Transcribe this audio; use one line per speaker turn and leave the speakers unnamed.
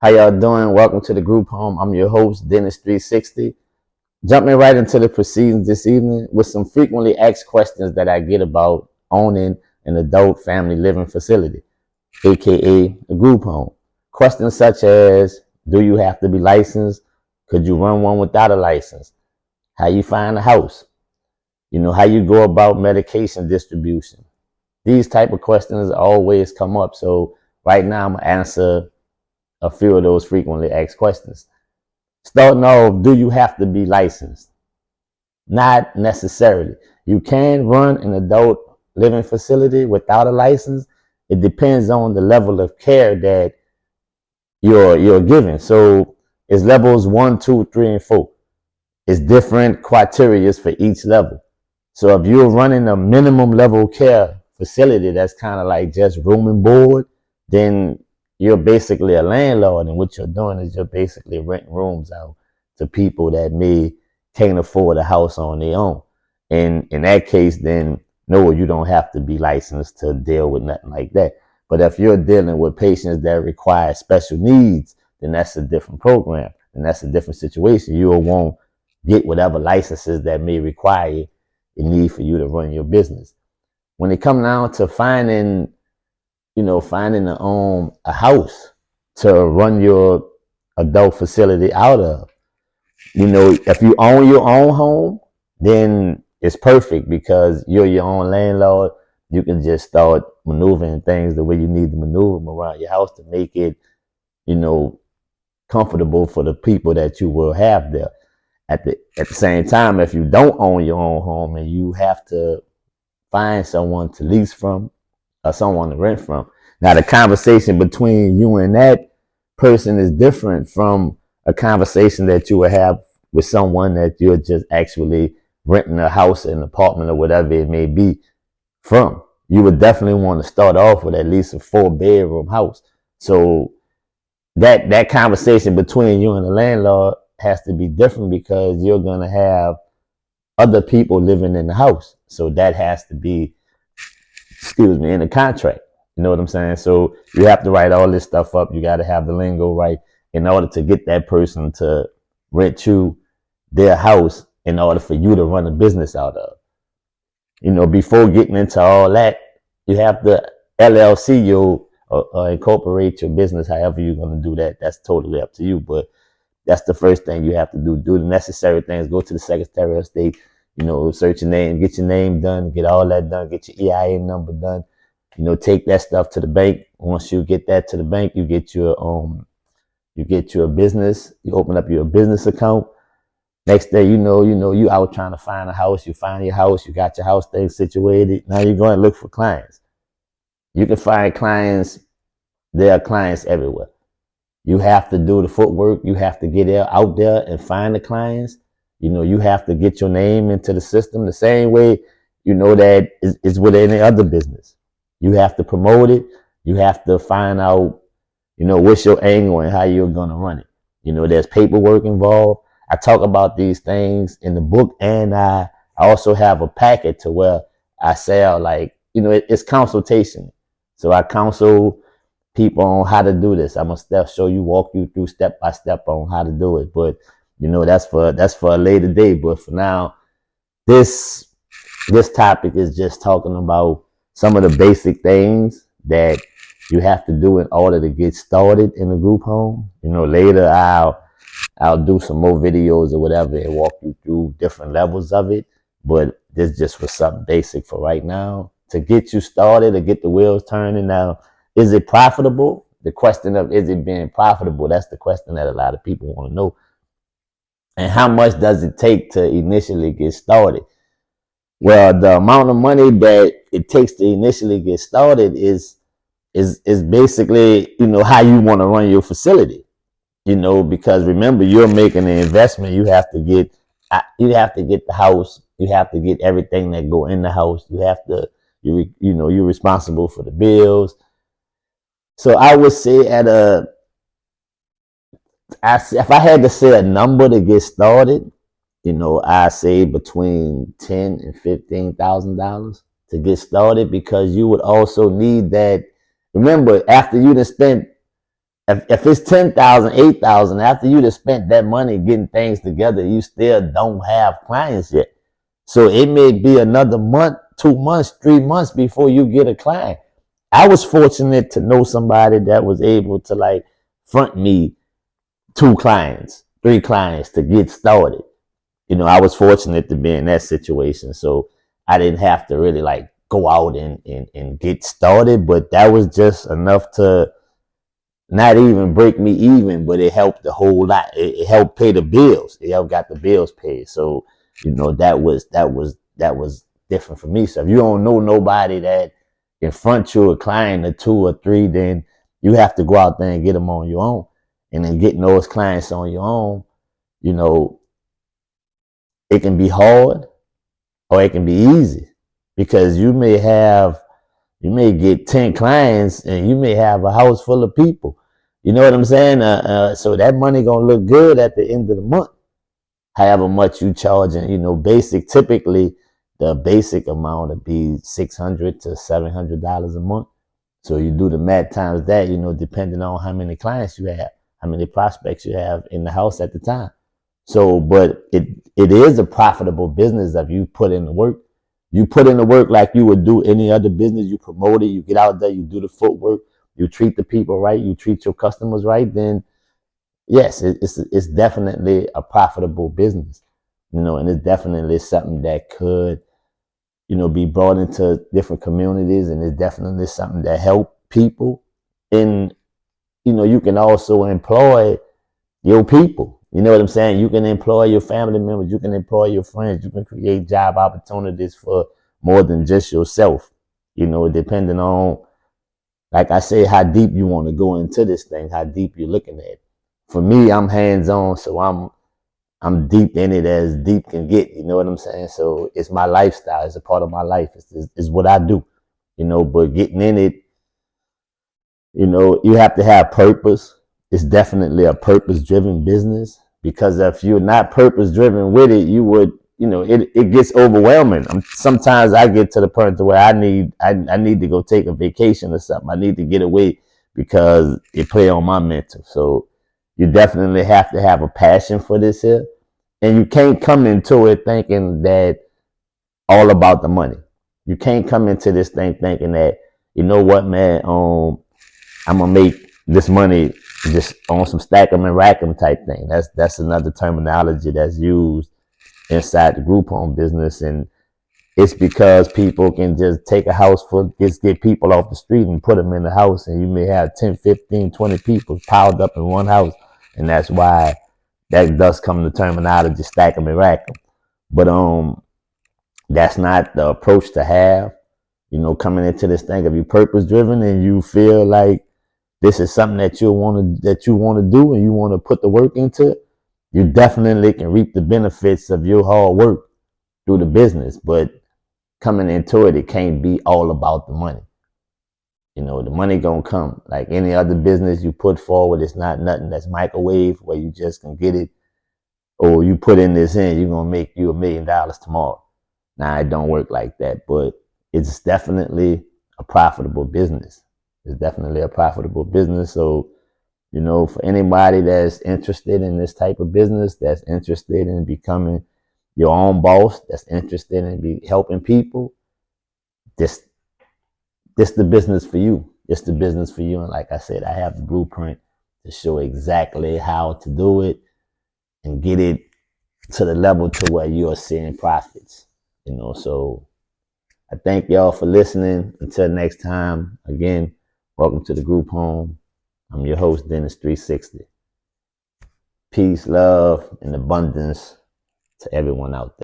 How y'all doing? Welcome to the group home. I'm your host, Dennis360. Jumping right into the proceedings this evening with some frequently asked questions that I get about owning an adult family living facility, aka a group home. Questions such as, do you have to be licensed? Could you run one without a license? How you find a house? How you go about medication distribution? These type of questions always come up. So right now I'm gonna answer a few of those frequently asked questions. Starting off, do you have to be licensed? Not necessarily. You can run an adult living facility without a license. It depends on the level of care that you're giving. So it's levels 1, 2, 3, and 4. It's different criteria for each level. So if you're running a minimum level care facility that's kind of like just room and board, then you're basically a landlord, and what you're doing is you're basically renting rooms out to people that can't afford a house on their own. And in that case, then no, you don't have to be licensed to deal with nothing like that. But if you're dealing with patients that require special needs, then that's a different program, and that's a different situation. You won't get whatever licenses that may require a need for you to run your business. When it comes down to finding a house to run your adult facility out of, if you own your own home, then it's perfect because you're your own landlord. You can just start maneuvering things the way you need to maneuver them around your house to make it, comfortable for the people that you will have there. At the same time, if you don't own your own home and you have to find someone to lease from or someone to rent from, now the conversation between you and that person is different from a conversation that you would have with someone that you're just actually renting a house, an apartment, or whatever it may be from. You would definitely want to start off with at least a 4-bedroom house. So that conversation between you and the landlord has to be different because you're going to have other people living in the house. So that has to be, in the contract. You know what I'm saying? So you have to write all this stuff up. You got to have the lingo right in order to get that person to rent you their house in order for you to run a business out of. Before getting into all that, you have to LLC you or incorporate your business however you're going to do that. That's totally up to you. But that's the first thing you have to do. Do the necessary things. Go to the Secretary of State, search your name, get your name done, get all that done, get your EIN number done. Take that stuff to the bank. Once you get that to the bank, you get your business. You open up your business account. Next day, you out trying to find a house. You find your house. You got your house thing situated. Now you're going to look for clients. You can find clients. There are clients everywhere. You have to do the footwork. You have to get out there and find the clients. You have to get your name into the system the same way, that is with any other business. You have to promote it. You have to find out, what's your angle and how you're going to run it. There's paperwork involved. I talk about these things in the book, and I also have a packet to where I sell, it's consultation. So I counsel people on how to do this. I'm gonna walk you through step by step on how to do it. But that's for a later day. But for now, this topic is just talking about some of the basic things that you have to do in order to get started in a group home. Later I'll do some more videos or whatever and walk you through different levels of it. But this just was something basic for right now to get you started, to get the wheels turning. Now, is it profitable? The question of is it being profitable? That's the question that a lot of people want to know. And how much does it take to initially get started? Well, the amount of money that it takes to initially get started is basically, how you want to run your facility. Because remember, you're making an investment. You have to get the house. You have to get everything that go in the house. You're responsible for the bills. So I would say if I had to say a number to get started, I say between $10,000 and $15,000 to get started, because you would also need that. Remember, after you done spent if it's 10,000, 8,000, after you just spent that money getting things together, you still don't have clients yet. So it may be another month, 2 months, 3 months before you get a client. I was fortunate to know somebody that was able to like front me 2 clients, 3 clients to get started. I was fortunate to be in that situation. So I didn't have to really like go out and get started, but that was just enough to not even break me even, but it helped the whole lot. It helped pay the bills. It helped got the bills paid. So, that was different for me. So if you don't know nobody that in front you a client or 2 or 3, then you have to go out there and get them on your own. And then getting those clients on your own, you know, it can be hard or it can be easy because you may get 10 clients and you may have a house full of people. You know what I'm saying? So that money gonna look good at the end of the month. However much you charging, typically the basic amount would be $600 to $700 a month. So you do the math times that, depending on how many clients you have, how many prospects you have in the house at the time. So, but it is a profitable business if you put in the work. You put in the work like you would do any other business. You promote it, you get out there, you do the footwork, you treat the people right, you treat your customers right, then yes, it's definitely a profitable business, and it's definitely something that could, be brought into different communities, and it's definitely something that help people. And, you can also employ your people. You know what I'm saying? You can employ your family members, you can employ your friends, you can create job opportunities for more than just yourself, depending on, like I say, how deep you want to go into this thing, how deep you're looking at it. For me, I'm hands-on, so I'm deep in it as deep can get, you know what I'm saying? So it's my lifestyle, it's a part of my life, it's what I do, but getting in it, you have to have purpose. It's definitely a purpose-driven business, because if you're not purpose-driven with it, you would, it gets overwhelming. Sometimes I get to the point where I need to go take a vacation or something. I need to get away because it play on my mental. So you definitely have to have a passion for this here, and you can't come into it thinking that all about the money. You can't come into this thing thinking that, you know what, man, I'm gonna make this money just on some stack 'em and rack 'em type thing. That's another terminology that's used inside the group home business, and it's because people can just take a house full, just get people off the street and put them in the house, and you may have 10, 15, 20 people piled up in one house, and that's why that does come the terminology stack 'em and rack 'em. But that's not the approach to have. Coming into this thing, if you're purpose driven and you feel like this is something that you want to do and you want to put the work into it, you definitely can reap the benefits of your hard work through the business. But coming into it, it can't be all about the money. The money gonna come. Like any other business you put forward, it's not nothing that's microwave where you just can get it. Or you put in this in, you're gonna make you $1 million tomorrow. Now it don't work like that, but it's definitely a profitable business. It's definitely a profitable business. So, for anybody that's interested in this type of business, that's interested in becoming your own boss, that's interested in helping people, this the business for you. It's the business for you. And like I said, I have the blueprint to show exactly how to do it and get it to the level to where you're seeing profits. So I thank y'all for listening. Until next time, again, welcome to the group home. I'm your host, Dennis 360. Peace, love, and abundance to everyone out there.